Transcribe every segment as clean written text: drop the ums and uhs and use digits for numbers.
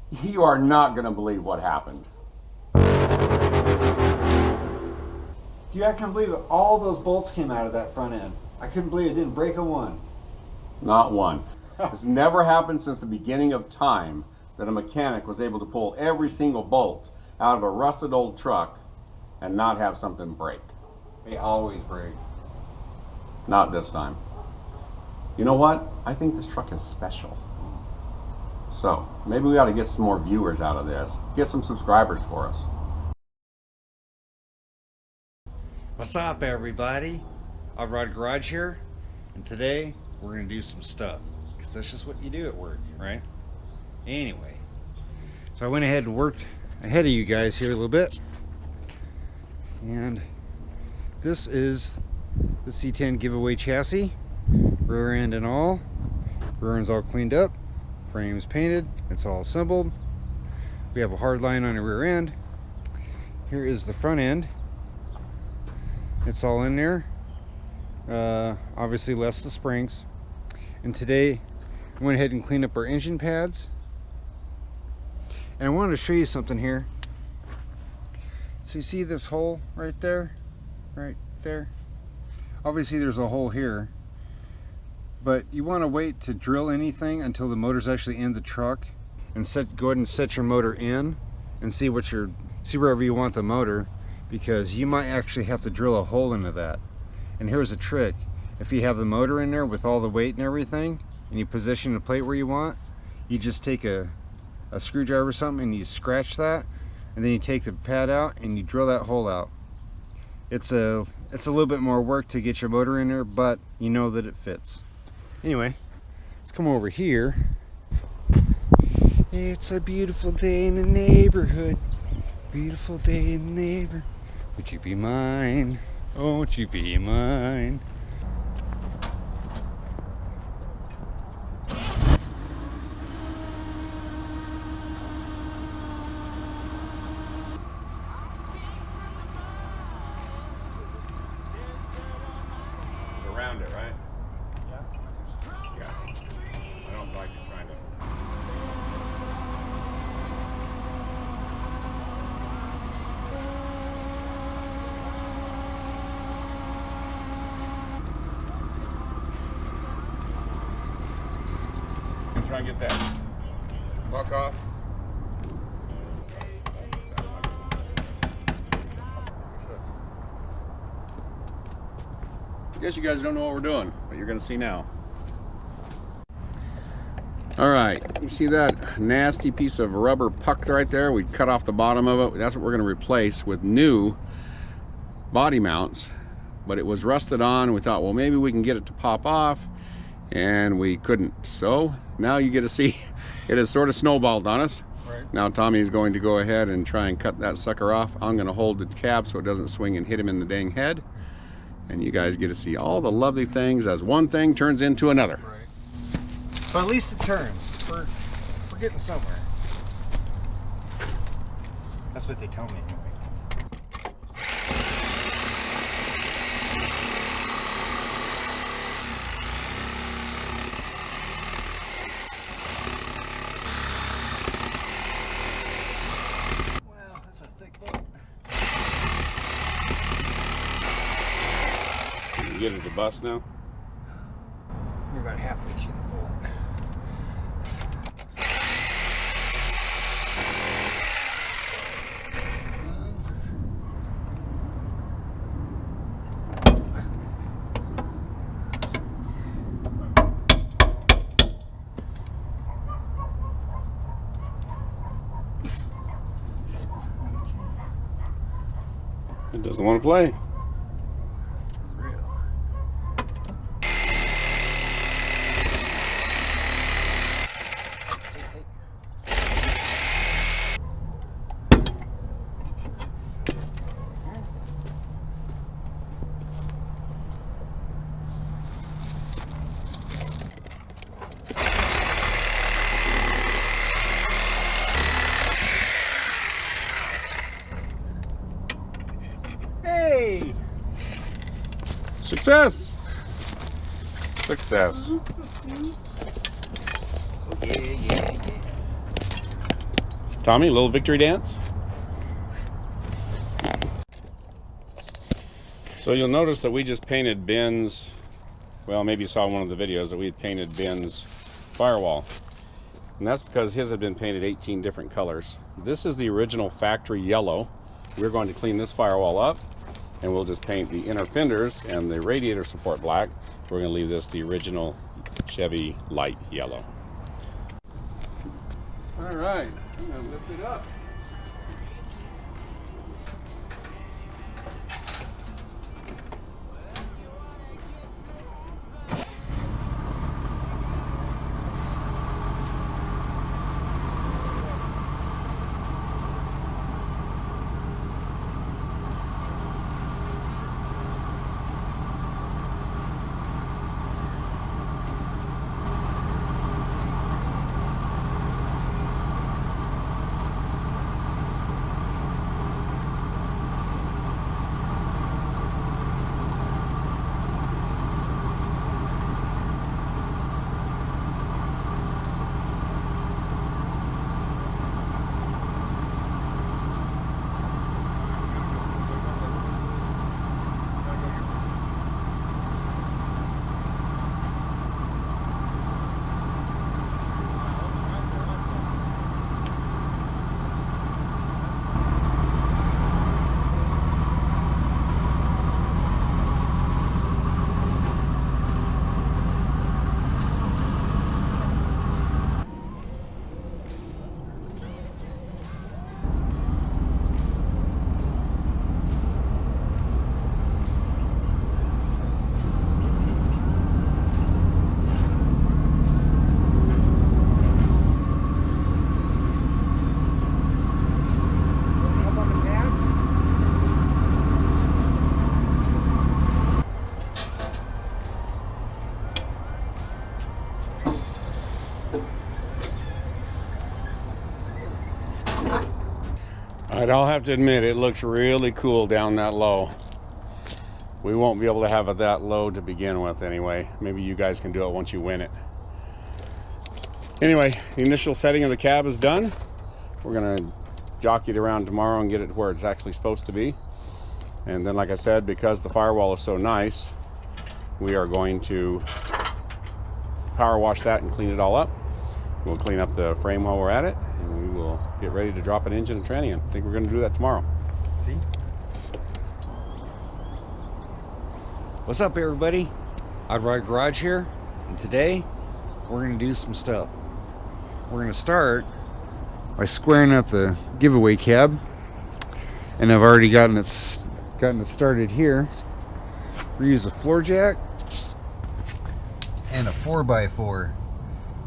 You are not going to believe what happened. Dude, I can't believe it. All those bolts came out of that front end. I couldn't believe it didn't break a one. Not one. It's never happened since the beginning of time that a mechanic was able to pull every single bolt out of a rusted old truck and not have something break. They always break. Not this time. You know what? I think this truck is special. So maybe we ought to get some more viewers out of this. Get some subscribers for us. What's up, everybody? I've Rod Garage here, and today we're going to do some stuff, because that's just what you do at work, right? Anyway, so I went ahead and worked ahead of you guys here a little bit, and this is the C10 Giveaway chassis, rear end and all. Rear end's all cleaned up, frame's painted, it's all assembled. We have a hard line on the rear end. Here is the front end. It's all in there. Obviously less the springs. And today I went ahead and cleaned up our engine pads. And I wanted to show you something here. So you see this hole right there? Right there? Obviously there's a hole here. But you want to wait to drill anything until the motor's actually in the truck. And go ahead and set your motor in and see wherever you want the motor. Because you might actually have to drill a hole into that. And here's a trick. If you have the motor in there with all the weight and everything, and you position the plate where you want, you just take a screwdriver or something and you scratch that, and then you take the pad out and you drill that hole out. It's a little bit more work to get your motor in there, but you know that it fits. Anyway, let's come over here. It's a beautiful day in the neighborhood. Beautiful day in the neighborhood. Would you be mine? Oh, won't you be mine? Around it, right? Yeah. I don't like it trying to. Try and get that buck off. I guess you guys don't know what we're doing, but you're going to see now. All right, you see that nasty piece of rubber puck right there? We cut off the bottom of it. That's what we're going to replace with new body mounts. But it was rusted on. We thought, well, maybe we can get it to pop off. And we couldn't. So now you get to see it has sort of snowballed on us. Right. Now Tommy's going to go ahead and try and cut that sucker off. I'm going to hold the cab so it doesn't swing and hit him in the dang head. And you guys get to see all the lovely things as one thing turns into another. Right. But at least it turns. We're getting somewhere. That's what they tell me anyway. Get it to bust now? We're about halfway through the bolt. It doesn't want to play. Hey! Success! Success. Yeah. Tommy, a little victory dance? So you'll notice that we just painted Ben's, well, maybe you saw in one of the videos that we had painted Ben's firewall. And that's because his had been painted 18 different colors. This is the original factory yellow. We're going to clean this firewall up, and we'll just paint the inner fenders and the radiator support black. We're going to leave this the original Chevy light yellow. All right, I'm going to lift it up. I'll have to admit, it looks really cool down that low. We won't be able to have it that low to begin with anyway. Maybe you guys can do it once you win it. Anyway, the initial setting of the cab is done. We're gonna jockey it around tomorrow and get it where it's actually supposed to be. And then, like I said, because the firewall is so nice, we are going to power wash that and clean it all up. We'll clean up the frame while we're at it, and we will get ready to drop an engine and tranny in. I think we're going to do that tomorrow. See? What's up, everybody? Odd Rod Garage here, and today we're going to do some stuff. We're going to start by squaring up the giveaway cab, and I've already gotten it started here. We use a floor jack and a 4x4.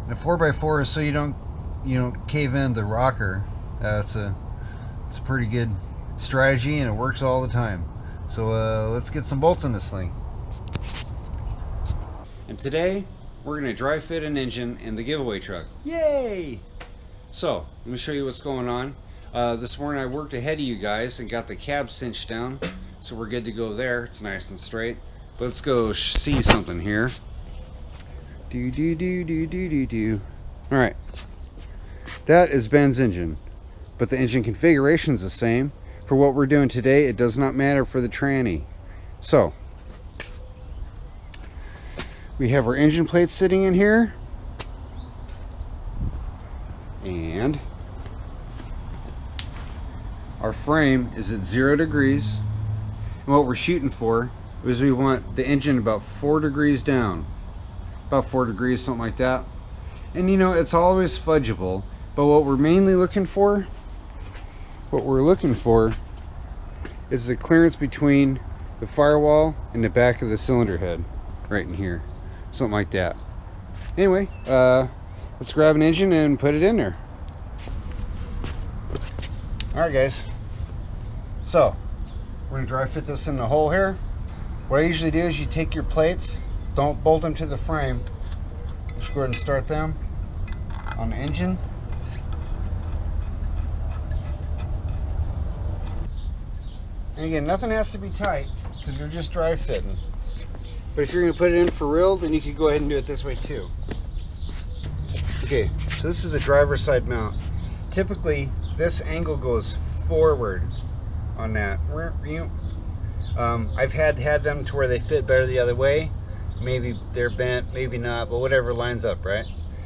And a 4x4 is so you don't cave in the rocker. It's a pretty good strategy, and it works all the time. So let's get some bolts in this thing. And today we're going to dry fit an engine in the giveaway truck. Yay! So let me show you what's going on. This morning I worked ahead of you guys and got the cab cinched down, so we're good to go there. It's nice and straight. But let's go see something here. Alright, that is Ben's engine, but the engine configuration is the same. For what we're doing today, it does not matter for the tranny. So we have our engine plates sitting in here, and our frame is at 0 degrees, and what we're shooting for is we want the engine about 4 degrees down. About 4 degrees, something like that. And you know, it's always fudgeable, but what we're mainly looking for, is the clearance between the firewall and the back of the cylinder head, right in here, something like that. Anyway, let's grab an engine and put it in there. Alright guys, so we're going to dry fit this in the hole here. What I usually do is you take your plates, don't bolt them to the frame. Just go ahead and start them on the engine. And again, nothing has to be tight because you're just dry fitting. But if you're going to put it in for real, then you could go ahead and do it this way too. Okay, so this is the driver's side mount. Typically, this angle goes forward on that. I've had them to where they fit better the other way. Maybe they're bent, maybe not, but whatever lines up, right?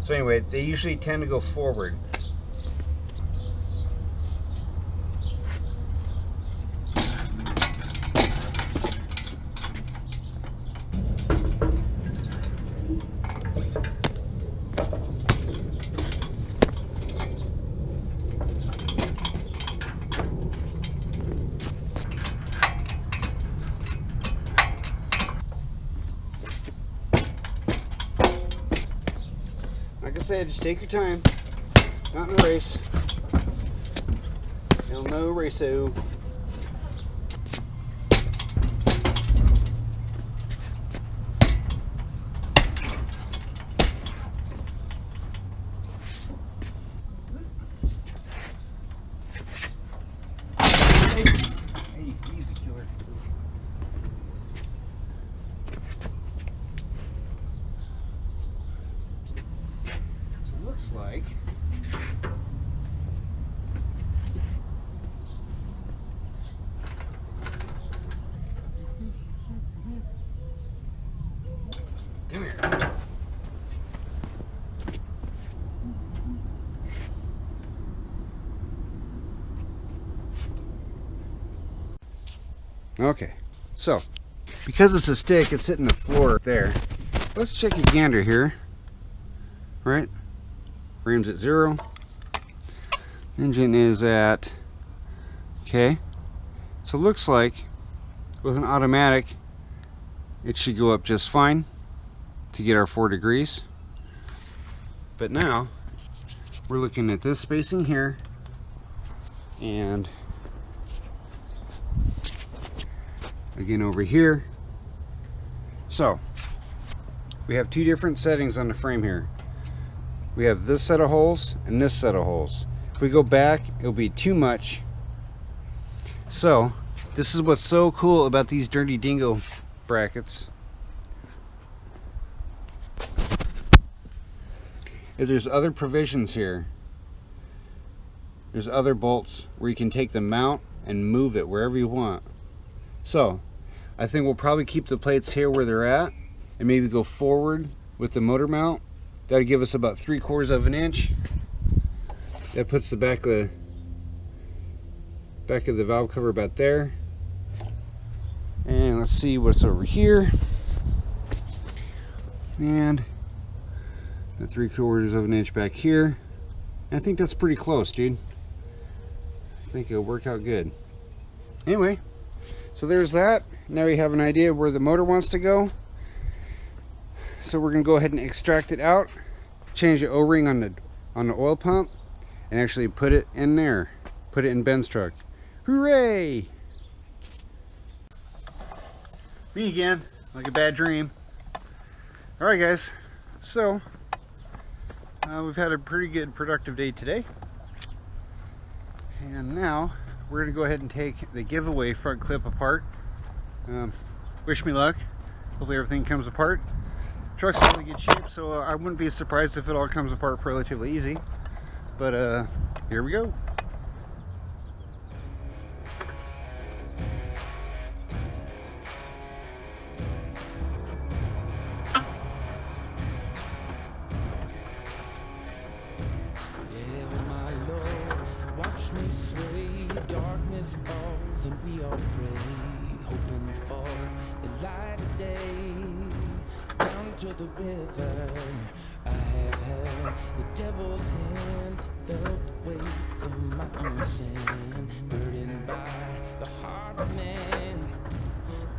So anyway, they usually tend to go forward. Like I said, just take your time. Not in a race. No race-o. Like come here. Okay, so because it's a stick, it's hitting the floor there. Let's check a gander here, right? Frame's at 0. Engine is at, okay. So it looks like with an automatic, it should go up just fine to get our 4 degrees. But now we're looking at this spacing here and again over here. So we have 2 different settings on the frame here. We have this set of holes and this set of holes. If we go back, it'll be too much. So this is what's so cool about these Dirty Dingo brackets, is there's other provisions here. There's other bolts where you can take the mount and move it wherever you want. So I think we'll probably keep the plates here where they're at and maybe go forward with the motor mount. That'll give us about 3/4 of an inch. That puts the back of the valve cover about there. And let's see what's over here. And the 3/4 of an inch back here. And I think that's pretty close, dude. I think it'll work out good. Anyway, so there's that. Now we have an idea where the motor wants to go. So we're gonna go ahead and extract it out, change the O-ring on the oil pump, and actually put it in there. Put it in Ben's truck. Hooray! Me again, like a bad dream. Alright guys, so we've had a pretty good productive day today. And now we're gonna go ahead and take the giveaway front clip apart. Wish me luck. Hopefully everything comes apart. Truck's in really good shape, so I wouldn't be surprised if it all comes apart relatively easy. But here we go. Watch me sway, darkness falls and we all pray, hoping for the light of day. Down to the river, I have held the devil's hand, felt the weight of my own sin, burdened by the heart of man.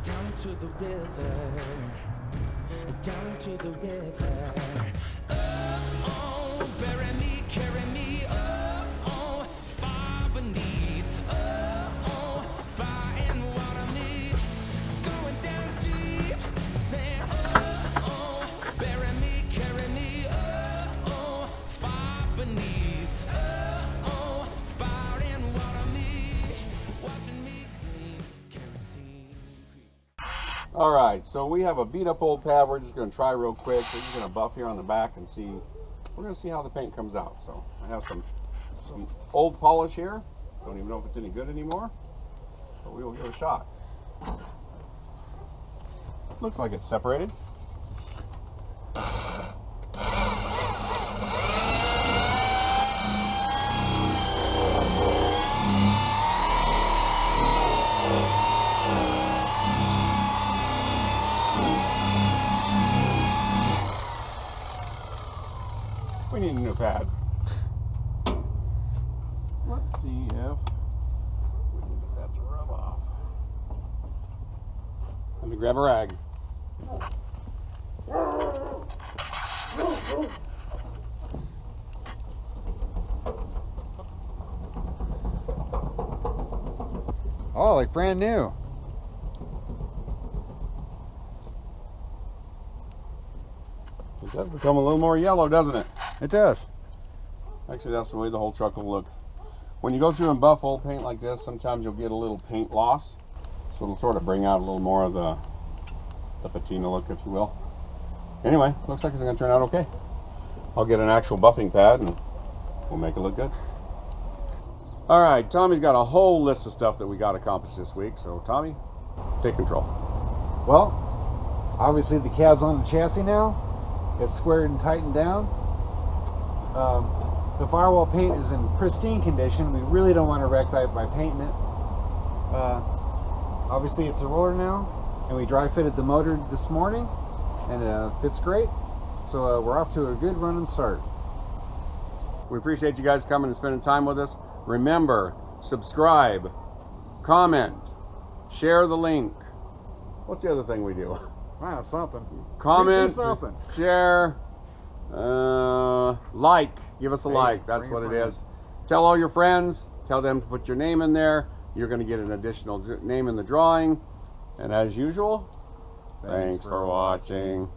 Down to the river, down to the river. Oh, bury me, carry me, oh, far beneath, oh, fire and water me, going down deep, saying, oh, bury me, carry me, oh, far beneath, oh, fire and water me, watching me clean, kerosene creep. All right, so we have a beat up old pad. We're just going to try real quick. We're just going to buff here on the back and see. We're going to see how the paint comes out. So I have some Some old polish here. Don't even know if it's any good anymore, but we will give it a shot. Looks like it's separated. We need a new pad. Let's see if we can get that to rub off. Let me grab a rag. Oh, like brand new. It does become a little more yellow, doesn't it? It does. Actually, that's the way the whole truck will look. When you go through and buff old paint like this, sometimes you'll get a little paint loss. So it'll sort of bring out a little more of the patina look, if you will. Anyway, looks like it's going to turn out okay. I'll get an actual buffing pad and we'll make it look good. All right, Tommy's got a whole list of stuff that we got accomplished this week. So Tommy, take control. Well, obviously the cab's on the chassis now. It's squared and tightened down. The firewall paint is in pristine condition. We really don't want to wreck that by painting it. Obviously it's a roller now, and we dry fitted the motor this morning, and it fits great. So we're off to a good running start. We appreciate you guys coming and spending time with us. Remember, subscribe, comment, share the link. What's the other thing we do? Wow, something. Comment, Do something. share, like. Give us a like. That's what it is. Tell all your friends. Tell them to put your name in there. You're going to get an additional name in the drawing. And as usual, thanks for watching.